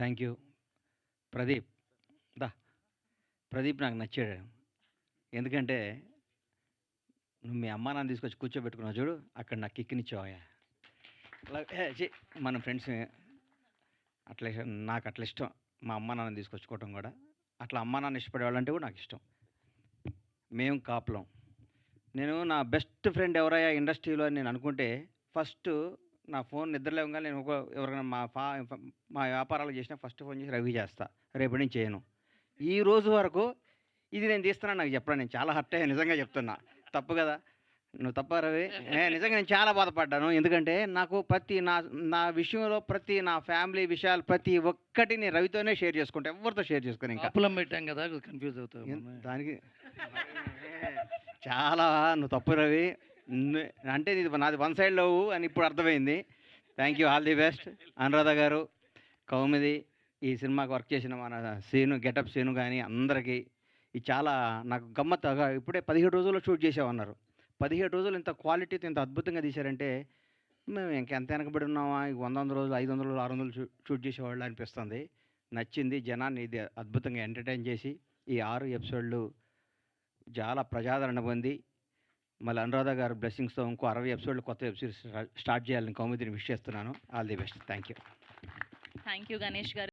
Thank you. Pradeep. దా ప్రదీప్ నాకు నచ్చాడు. ఎందుకంటే, నువ్వు మీ అమ్మా నాన్న తీసుకొచ్చి కూర్చోబెట్టుకున్నావు చూడు, అక్కడ నాకు కిక్‌నిచ్చావయ్యా. అలా మన ఫ్రెండ్స్ అట్లా నాకట్లా ఇష్టం. మా అమ్మా నాన్నని తీసుకొచ్చుకోవటం గూడా. అట్లా అమ్మా నాన్న ఇష్టపడేవాళ్ళంటే కూడా నాకిష్టం. మేము కాపులం. నేను నా బెస్ట్ ఫ్రెండ్ ఎవరయ్యా ఇండస్ట్రీలో అని నేను అనుకుంటే, ఫస్టు నా ఫోన్ నిద్ర లేవగానే నేను ఎవరికైనా మా వ్యాపారాలు చేసినా ఫస్ట్ ఫోన్ చేసి రవికి చేస్తా. రేపటి నుంచి చేయను. ఈ రోజు వరకు ఇది నేను తీస్తున్నాను నాకు చెప్పరా, నేను చాలా హర్ట్ అయ్యా నిజంగా చెప్తున్నా. తప్పు కదా! నువ్వు తప్పా రవి? నిజంగా నేను చాలా బాధపడ్డాను. ఎందుకంటే నాకు నా నా విషయంలో నా ఫ్యామిలీ విషయాలు ప్రతి ఒక్కటి నేను రవితోనే షేర్ చేసుకుంటా. ఎవరితో షేర్ చేసుకోను ఇంకా. కాపులం పెట్టాం కదా! కన్‌ఫ్యూజ్ అవుతావు. దానికి చాలా నువ్వు తప్పు రవి. అంటే నాది వన్ సైడ్ లవ్ అని ఇప్పుడు అర్థమైంది. Thank you. All the best. Anuradha గారు, కౌముది, ఈ సినిమాకి వర్క్ చేసిన మన సీను, గెటప్ సీను గానీ అందరికీ ఇది చాలా నాకు గమ్మత్తుగా ఇప్పుడే 17 రోజుల్లో షూట్ చేసామన్నారు. 17 రోజులు ఇంత క్వాలిటీతో ఇంత అద్భుతంగా తీశారంటే, మేము ఇంకెంత వెనకబడి ఉన్నామా? 100 రోజులు, 500 రోజులు, 600 షూట్ చేసేవాళ్ళు అనిపిస్తుంది. నచ్చింది. జనాన్ని ఇది అద్భుతంగా ఎంటర్‌టైన్ చేసి, ఈ 6 ఎపిసోడ్‌లు చాలా ప్రజాదరణ పొంది, మళ్ళీ అనురాధ గారి బ్లెస్సింగ్స్‌తో ఇంకో 60 ఎపిసోడ్‌లు కొత్త వెబ్ సిరీస్ స్టార్ట్ చేయాలని కౌముదిని విష్ చేస్తున్నాను. All the best. Thank you. Thank you Ganesh గారు.